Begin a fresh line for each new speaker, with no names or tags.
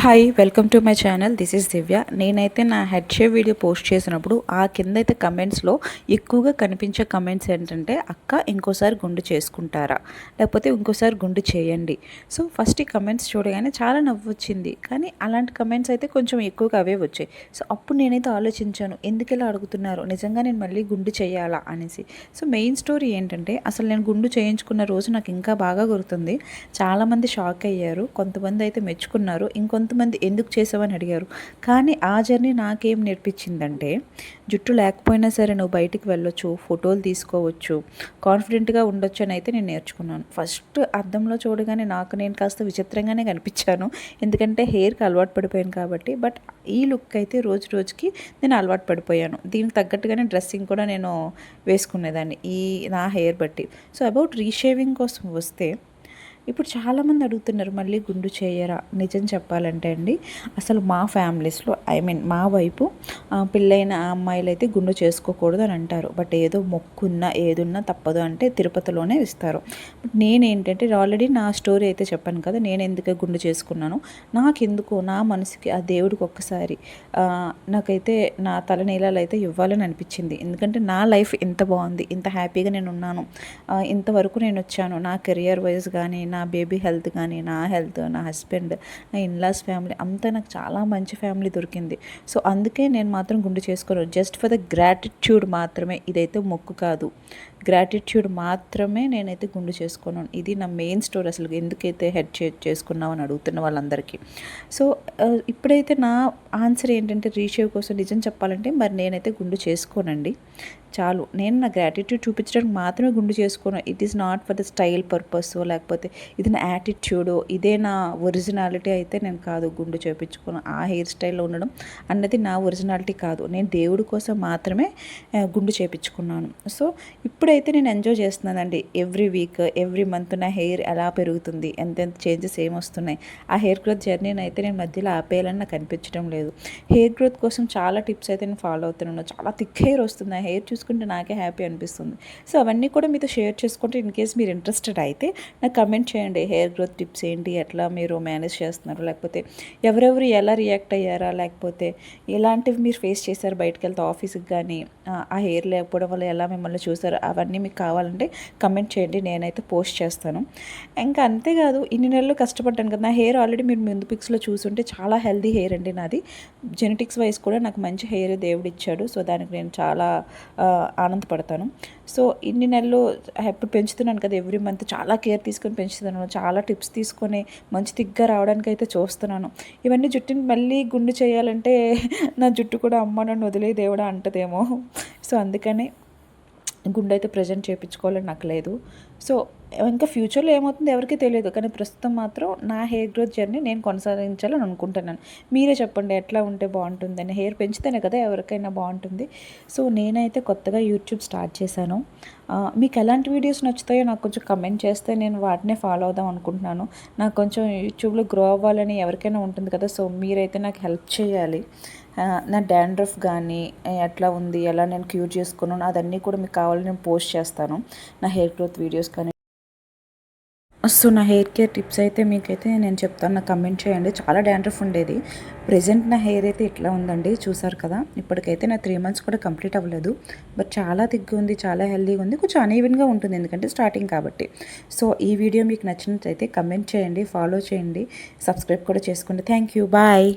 Hi welcome to my channel. This is Divya. నేనైతే నా head shave video post చేసినప్పుడు ఆ కింద అయితే కమెంట్స్లో ఎక్కువగా కనిపించే కమెంట్స్ ఏంటంటే, అక్క ఇంకోసారి గుండు చేసుకుంటారా, లేకపోతే ఇంకోసారి గుండు చేయండి. సో ఫస్ట్ ఈ కమెంట్స్ చూడగానే చాలా నవ్వు వచ్చింది, కానీ అలాంటి కమెంట్స్ అయితే కొంచెం ఎక్కువగా అవే వచ్చాయి. సో అప్పుడు నేనైతే ఆలోచించాను, ఎందుకు ఇలా అడుగుతున్నారు, నిజంగా నేను మళ్ళీ గుండు చేయాలా అనేసి. సో మెయిన్ స్టోరీ ఏంటంటే, అసలు నేను గుండు చేయించుకున్న రోజు నాకు ఇంకా బాగా గుర్తుంది. చాలామంది షాక్ అయ్యారు, కొంతమంది అయితే మెచ్చుకున్నారు, ఇంకొంతమంది ఎందుకు చేసావని అడిగారు. కానీ ఆ జర్నీ నాకేం నేర్పించిందంటే, జుట్టు లేకపోయినా సరే నువ్వు బయటికి వెళ్ళొచ్చు, ఫోటోలు తీసుకోవచ్చు, కాన్ఫిడెంట్గా ఉండొచ్చు అని అయితే నేను నేర్చుకున్నాను. ఫస్ట్ అద్దంలో చూడగానే నాకు నేను కాస్త విచిత్రంగానే కనిపించాను, ఎందుకంటే హెయిర్కి అలవాటు పడిపోయాను కాబట్టి. బట్ ఈ లుక్ అయితే రోజు రోజుకి నేను అలవాటు పడిపోయాను. దీనికి తగ్గట్టుగానే డ్రెస్సింగ్ కూడా నేను వేసుకునేదాన్ని ఈ నా హెయిర్ బట్టి. సో అబౌట్ రీషేవింగ్ కోసం వస్తే, ఇప్పుడు చాలామంది అడుగుతున్నారు మళ్ళీ గుండు చేయరా. నిజం చెప్పాలంటే అండి, అసలు మా ఫ్యామిలీస్లో మా వైపు పెళ్ళైన అమ్మాయిలు అయితే గుండు చేసుకోకూడదు అని అంటారు. బట్ ఏదో మొక్కున్నా ఏదున్నా తప్పదు అంటే తిరుపతిలోనే ఇస్తారు. బట్ నేనేంటంటే, ఆల్రెడీ నా స్టోరీ అయితే చెప్పాను కదా, నేను ఎందుకు గుండు చేసుకున్నాను. నాకెందుకో నా మనసుకి ఆ దేవుడికి ఒక్కసారి నాకైతే నా తలనీలాలు అయితే ఇవ్వాలని అనిపించింది. ఎందుకంటే నా లైఫ్ ఎంత బాగుంది, ఇంత హ్యాపీగా నేను ఉన్నాను, ఇంతవరకు నేను వచ్చాను. నా కెరియర్ వైజ్ కానీ, నా బేబీ హెల్త్ కానీ, నా హెల్త్, నా హస్బెండ్, నా ఇన్లాస్ ఫ్యామిలీ అంతా నాకు చాలా మంచి ఫ్యామిలీ దొరికింది. సో అందుకే నేను మాత్రం గుండు చేసుకోను. జస్ట్ ఫర్ ద గ్రాటిట్యూడ్ మాత్రమే, ఇదైతే మొక్కు కాదు, గ్రాటిట్యూడ్ మాత్రమే నేనైతే గుండు చేసుకున్నాను. ఇది నా మెయిన్ స్టోరీ. అసలు ఎందుకైతే హెడ్ చేసుకున్నావు అని అడుగుతున్న వాళ్ళందరికీ. సో ఇప్పుడైతే నా ఆన్సర్ ఏంటంటే, రీషేవ్ కోసం నిజం చెప్పాలంటే మరి నేనైతే గుండు చేసుకోనండి. చాలు, నేను నా గ్రాటిట్యూడ్ చూపించడానికి మాత్రమే గుండు చేసుకోను. It is not for the style purpose, లేకపోతే ఇది నా యాటిట్యూడ్, ఇదే నా ఒరిజినాలిటీ అయితే నేను కాదు గుండు చేయించుకోను. ఆ హెయిర్ స్టైల్లో ఉండడం అన్నది నా ఒరిజినాలిటీ కాదు. నేను దేవుడి కోసం మాత్రమే గుండు చేయించుకున్నాను. సో ఇప్పుడైతే నేను ఎంజాయ్ చేస్తున్నానండి. ఎవ్రీ వీక్, ఎవ్రీ మంత్ నా హెయిర్ ఎలా పెరుగుతుంది, ఎంతెంత చేంజెస్ ఏమొస్తున్నాయి. ఆ హెయిర్ గ్రోత్ జర్నీని అయితే నేను మధ్యలో ఆపేయాలని నాకు అనిపించడం లేదు. హెయిర్ గ్రోత్ కోసం చాలా టిప్స్ అయితే నేను ఫాలో అవుతున్నాను. చాలా థిక్ హెయిర్ వస్తుంది, ఆ హెయిర్ చూసుకుంటే నాకే హ్యాపీ అనిపిస్తుంది. సో అవన్నీ కూడా మీతో షేర్ చేసుకుంటే, ఇన్ కేస్ మీరు ఇంట్రెస్టెడ్ అయితే నాకు కమెంట్ చేయండి. హెయిర్ గ్రోత్ టిప్స్ ఏంటి, ఎట్లా మీరు మేనేజ్ చేస్తున్నారు, లేకపోతే ఎవరెవరు ఎలా రియాక్ట్ అయ్యారా, లేకపోతే ఎలాంటివి మీరు ఫేస్ చేశారు బయటకు వెళ్తే ఆఫీస్కి కానీ, ఆ హెయిర్ లేకపోవడం వల్ల ఎలా మిమ్మల్ని చూసారు, అవన్నీ మీకు కావాలంటే కమెంట్ చేయండి, నేనైతే పోస్ట్ చేస్తాను. ఇంకా అంతేకాదు, ఇన్ని నెలలు కష్టపడ్డాను కదా. నా హెయిర్ ఆల్రెడీ మీరు ముందు పిక్స్లో చూసుంటే చాలా హెల్దీ హెయిర్ అండి నాది. జెనెటిక్స్ వైజ్ కూడా నాకు మంచి హెయిర్ దేవుడు ఇచ్చాడు. సో దానికి నేను చాలా ఆనందపడతాను. సో ఇన్ని నెలలు ఎప్పుడు పెంచుతున్నాను కదా, ఎవ్రీ మంత్ చాలా కేర్ తీసుకొని పెంచుతున్నాను, చాలా టిప్స్ తీసుకొని మంచి థిక్గా రావడానికి అయితే చూస్తున్నాను. ఇవన్నీ జుట్టుని మళ్ళీ గుండు చేయాలంటే నా జుట్టు కూడా అమ్మ నన్ను వదిలే దేవుడా అంటదేమో. సో అందుకని గుండు అయితే ప్రజెంట్ చేయించుకోవాలని నాకు లేదు. సో ఇంకా ఫ్యూచర్లో ఏమవుతుందో ఎవరికీ తెలియదు, కానీ ప్రస్తుతం మాత్రం నా హెయిర్ గ్రోత్ జర్నీ నేను కొనసాగించాలని అనుకుంటున్నాను. మీరే చెప్పండి ఎట్లా ఉంటే బాగుంటుందని. హెయిర్ పెంచితేనే కదా ఎవరికైనా బాగుంటుంది. సో నేనైతే కొత్తగా యూట్యూబ్ స్టార్ట్ చేశాను. మీకు ఎలాంటి వీడియోస్ నచ్చుతాయో నాకు కొంచెం కమెంట్ చేస్తే నేను వాటినే ఫాలో అవుదాం అనుకుంటున్నాను. నాకు కొంచెం యూట్యూబ్లో గ్రో అవ్వాలని ఎవరికైనా ఉంటుంది కదా. సో మీరైతే నాకు హెల్ప్ చేయాలి. నా డాండ్రఫ్ కానీ ఎట్లా ఉంది, ఎలా నేను క్యూర్ చేసుకున్నాను, అదన్నీ కూడా మీకు కావాలని నేను పోస్ట్ చేస్తాను, నా హెయిర్ గ్రోత్ వీడియోస్ కానీ. సో నా హెయిర్ కేర్ టిప్స్ అయితే మీకైతే నేను చెప్తాను, నాకు కమెంట్ చేయండి. చాలా డాండ్రఫ్ ఉండేది, ప్రెజెంట్ నా హెయిర్ అయితే ఇట్లా ఉందండి, చూసారు కదా. ఇప్పటికైతే నా 3 months కూడా కంప్లీట్ అవ్వలేదు, బట్ చాలా థిక్గా ఉంది, చాలా హెల్దీగా ఉంది. కొంచెం అన్ఈవెన్గా ఉంటుంది ఎందుకంటే స్టార్టింగ్ కాబట్టి. సో ఈ వీడియో మీకు నచ్చినట్లయితే కమెంట్ చేయండి, ఫాలో చేయండి, సబ్స్క్రైబ్ కూడా చేసుకోండి. Thank you, bye.